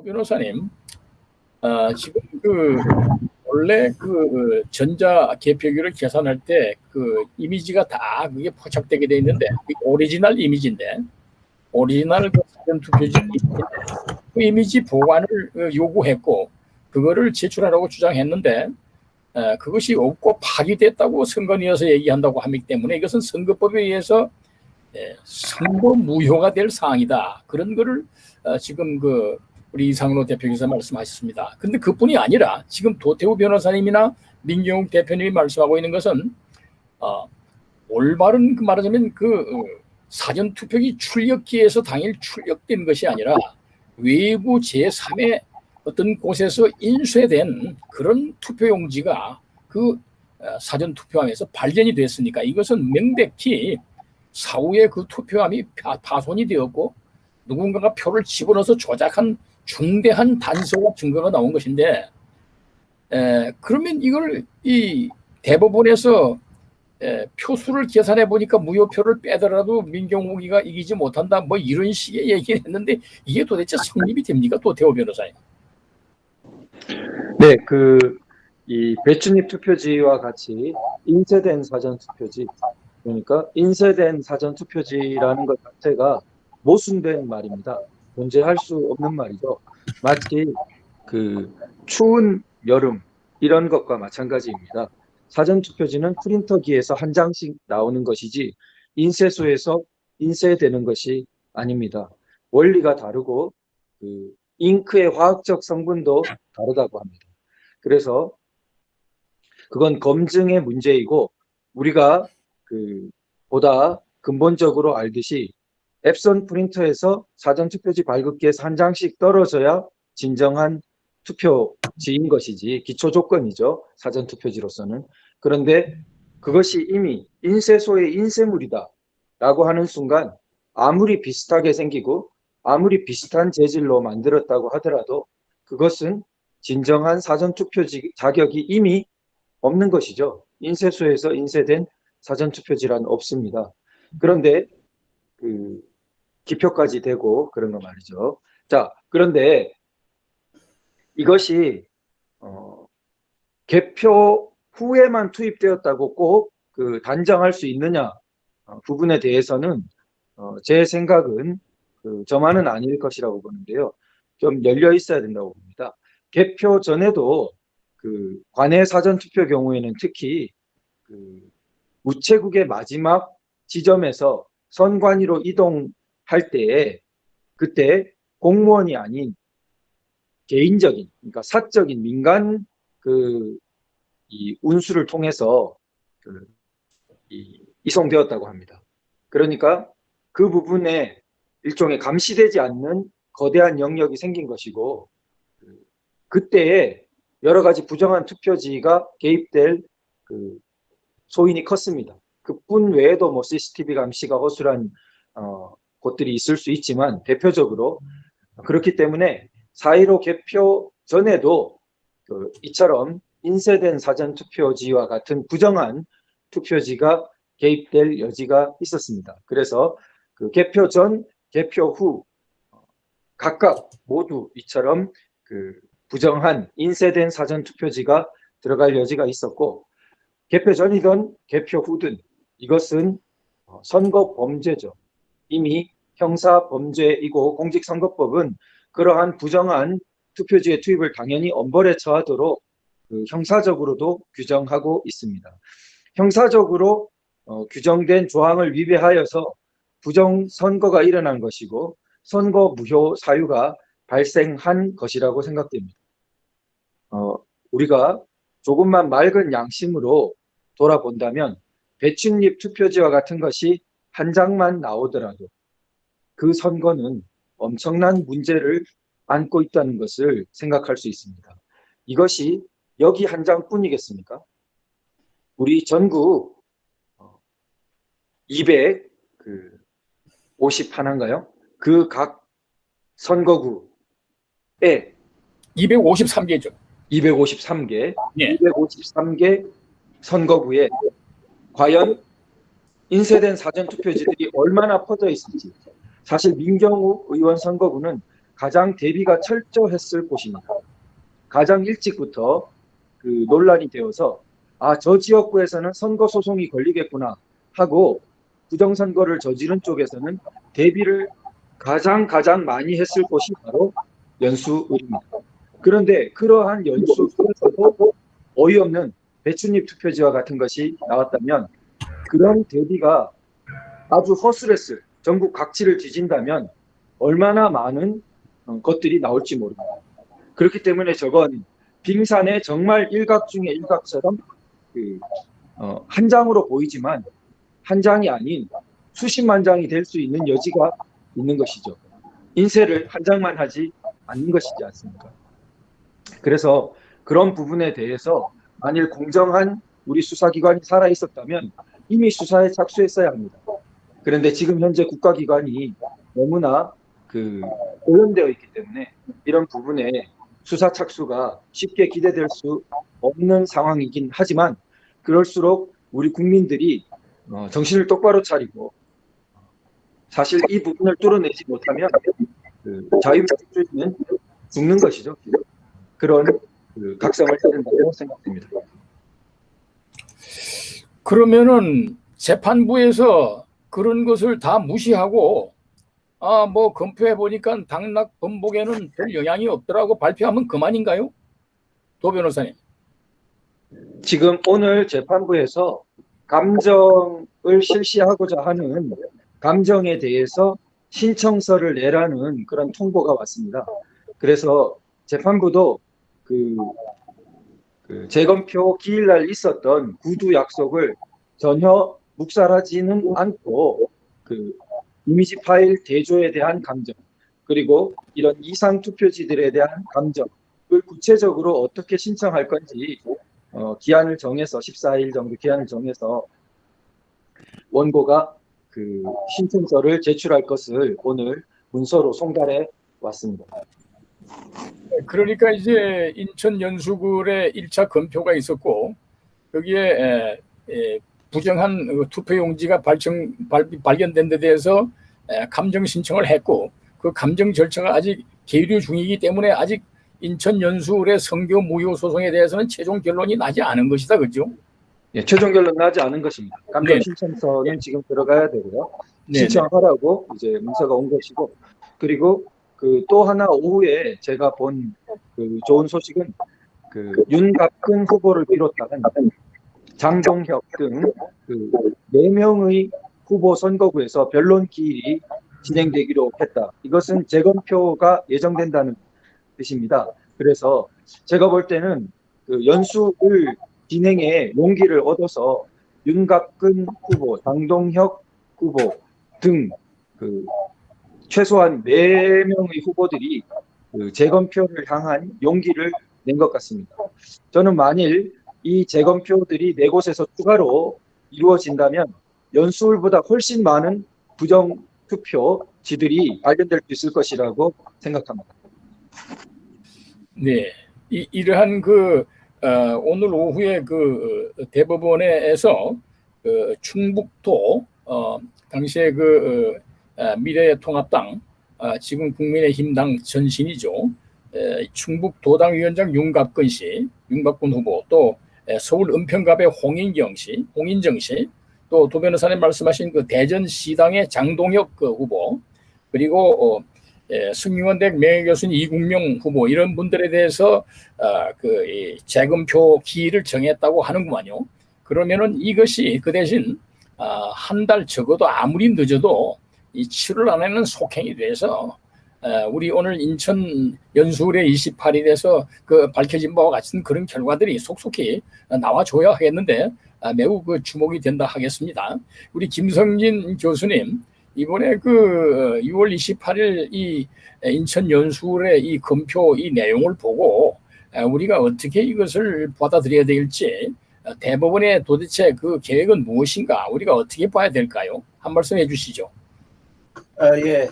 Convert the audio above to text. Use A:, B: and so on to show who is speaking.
A: 변호사님, 지금 원래 전자 개표기를 계산할 때 이미지가 다 그게 포착되게 돼 있는데, 오리지널 이미지인데, 오리지널 사전 투표지 그 이미지 보관을 요구했고, 그거를 제출하라고 주장했는데, 그것이 없고 파기됐다고 선관위에서 얘기한다고 하기 때문에 이것은 선거법에 의해서 선거 무효가 될 사항이다. 그런 거를 지금 우리 이상로 대표께서 말씀하셨습니다. 그런데 그뿐이 아니라 지금 도태우 변호사님이나 민경욱 대표님이 말씀하고 있는 것은 올바른 말하자면 사전 투표기 출력기에서 당일 출력된 것이 아니라 외부 제3의 어떤 곳에서 인쇄된 그런 투표용지가 사전 투표함에서 발견이 됐으니까 이것은 명백히 사후에 그 투표함이 파손이 되었고 누군가가 표를 집어넣어서 조작한 중대한 단서와 증거가 나온 것인데, 그러면 이걸 이 대법원에서 표수를 계산해 보니까 무효표를 빼더라도 민경욱이가 이기지 못한다, 뭐 이런 식의 얘기를 했는데 이게 도대체 성립이 됩니까, 도태우 변호사님?
B: 네, 이 배춧잎 투표지와 같이 인쇄된 사전 투표지, 그러니까 인쇄된 사전 투표지라는 것 자체가 모순된 말입니다. 존재할 수 없는 말이죠. 마치 추운 여름 이런 것과 마찬가지입니다. 사전 투표지는 프린터기에서 한 장씩 나오는 것이지 인쇄소에서 인쇄되는 것이 아닙니다. 원리가 다르고 잉크의 화학적 성분도 다르다고 합니다. 그래서 그건 검증의 문제이고, 우리가 보다 근본적으로 알듯이 앱선 프린터에서 사전 투표지 발급기에서 한 장씩 떨어져야 진정한 투표지인 것이지, 기초 조건이죠, 사전 투표지로서는. 그런데 그것이 이미 인쇄소의 인쇄물이다 라고 하는 순간, 아무리 비슷하게 생기고 아무리 비슷한 재질로 만들었다고 하더라도 그것은 진정한 사전 투표지 자격이 이미 없는 것이죠. 인쇄소에서 인쇄된 사전 투표지란 없습니다. 그런데 기표까지 되고 그런 거 말이죠. 자, 그런데 이것이 개표 후에만 투입되었다고 꼭 단정할 수 있느냐 부분에 대해서는 제 생각은 저만은 아닐 것이라고 보는데요. 좀 열려 있어야 된다고 봅니다. 개표 전에도 관내 사전 투표 경우에는 특히 우체국의 마지막 지점에서 선관위로 이동할 때에 그때 공무원이 아닌 개인적인, 그러니까 사적인 민간 이 운수를 통해서 이송되었다고 합니다. 그러니까 그 부분에 일종의 감시되지 않는 거대한 영역이 생긴 것이고, 그때에 여러 가지 부정한 투표지가 개입될 소인이 컸습니다. 그뿐 외에도 뭐 CCTV 감시가 허술한 곳들이 있을 수 있지만 대표적으로 그렇기 때문에 4.15 개표 전에도 이처럼 인쇄된 사전 투표지와 같은 부정한 투표지가 개입될 여지가 있었습니다. 그래서 개표 전, 개표 후 각각 모두 이처럼 부정한 인쇄된 사전 투표지가 들어갈 여지가 있었고, 개표 전이든 개표 후든 이것은 선거 범죄죠. 이미 형사 범죄이고 공직선거법은 그러한 부정한 투표지의 투입을 당연히 엄벌에 처하도록 형사적으로도 규정하고 있습니다. 형사적으로 규정된 조항을 위배하여서 부정선거가 일어난 것이고 선거 무효 사유가 발생한 것이라고 생각됩니다. 우리가 조금만 맑은 양심으로 돌아본다면 배춧잎 투표지와 같은 것이 한 장만 나오더라도 그 선거는 엄청난 문제를 안고 있다는 것을 생각할 수 있습니다. 이것이 여기 한 장뿐이겠습니까? 우리 전국 250하나인가요? 그 각 선거구에
A: 253개죠.
B: 253개,
A: 예.
B: 253개 선거구에 과연 인쇄된 사전투표지들이 얼마나 퍼져 있을지. 사실 민경욱 의원 선거구는 가장 대비가 철저했을 곳입니다. 가장 일찍부터 그 논란이 되어서 저 지역구에서는 선거 소송이 걸리겠구나 하고 부정선거를 저지른 쪽에서는 대비를 가장 많이 했을 곳이 바로 연수을입니다. 그런데 그러한 연수을에서도 어이없는 배춧잎 투표지와 같은 것이 나왔다면, 그런 대비가 아주 허술했을, 전국 각지를 뒤진다면 얼마나 많은 것들이 나올지 모릅니다. 그렇기 때문에 저건 빙산의 정말 일각 중에 일각처럼 한 장으로 보이지만 한 장이 아닌 수십만 장이 될 수 있는 여지가 있는 것이죠. 인쇄를 한 장만 하지 않는 것이지 않습니까? 그래서 그런 부분에 대해서 만일 공정한 우리 수사기관이 살아 있었다면 이미 수사에 착수했어야 합니다. 그런데 지금 현재 국가기관이 너무나 오염되어 있기 때문에 이런 부분에 수사 착수가 쉽게 기대될 수 없는 상황이긴 하지만, 그럴수록 우리 국민들이 정신을 똑바로 차리고, 사실 이 부분을 뚫어내지 못하면 자유민주주의는 죽는 것이죠. 그런 각성을 해야 된다고 생각됩니다.
A: 그러면은 재판부에서 그런 것을 다 무시하고 뭐 검토해 보니까 당락 번복에는 별 영향이 없더라고 발표하면 그만인가요? 도 변호사님.
B: 지금 오늘 재판부에서 감정을 실시하고자 하는 감정에 대해서 신청서를 내라는 그런 통보가 왔습니다. 그래서 재판부도 재검표 기일날 있었던 구두 약속을 전혀 묵살하지는 않고 이미지 파일 대조에 대한 감정, 그리고 이런 이상 투표지들에 대한 감정을 구체적으로 어떻게 신청할 건지 기한을 정해서 14일 정도 기한을 정해서 원고가 신청서를 제출할 것을 오늘 문서로 송달해 왔습니다.
A: 그러니까 이제 인천 연수구에 1차 검표가 있었고 여기에 부정한 투표용지가 발견된 데 대해서 감정 신청을 했고, 그 감정 절차가 아직 계류 중이기 때문에 아직 인천 연수의 선교 무효 소송에 대해서는 최종 결론이 나지 않은 것이다, 그렇죠?
B: 예, 최종 결론 나지 않은 것입니다. 감정 신청서는 지금 들어가야 되고요. 신청하라고 이제 문서가 온 것이고, 그리고 또 하나 오후에 제가 본 좋은 소식은 윤갑근 후보를 비롯한 장동혁 등 4명의 후보 선거구에서 변론 기일이 진행되기로 했다. 이것은 재검표가 예정된다는 뜻입니다. 그래서 제가 볼 때는 연수을 진행에 용기를 얻어서 윤갑근 후보, 장동혁 후보 등 최소한 4명의 후보들이 재검표를 향한 용기를 낸 것 같습니다. 저는 만일 이 재검표들이 4곳에서 추가로 이루어진다면 연수울보다 훨씬 많은 부정 투표지들이 발견될 수 있을 것이라고 생각합니다.
A: 네, 이러한 오늘 오후에 대법원에서 충북도 당시에 미래통합당 지금 국민의힘당 전신이죠. 충북도당위원장 윤갑근 씨, 윤갑근 후보, 또 서울 은평갑의 홍인정 씨, 또 도 변호사님 말씀하신 대전시당의 장동혁 후보, 그리고 승용원대학 명예교수인 이국명 후보, 이런 분들에 대해서 재검표 기일을 정했다고 하는구만요. 그러면은 이것이 그 대신 한 달 적어도 아무리 늦어도 이 7월 안에는 속행이 돼서 우리 오늘 인천 연수울의 28일에서 밝혀진 바와 같은 그런 결과들이 속속히 나와줘야 하겠는데 매우 주목이 된다 하겠습니다. 우리 김성진 교수님, 이번에 6월 28일 이 인천 연수울의 이 검표 이 내용을 보고 우리가 어떻게 이것을 받아들여야 될지, 대법원의 도대체 계획은 무엇인가, 우리가 어떻게 봐야 될까요? 한 말씀 해주시죠.
C: 예,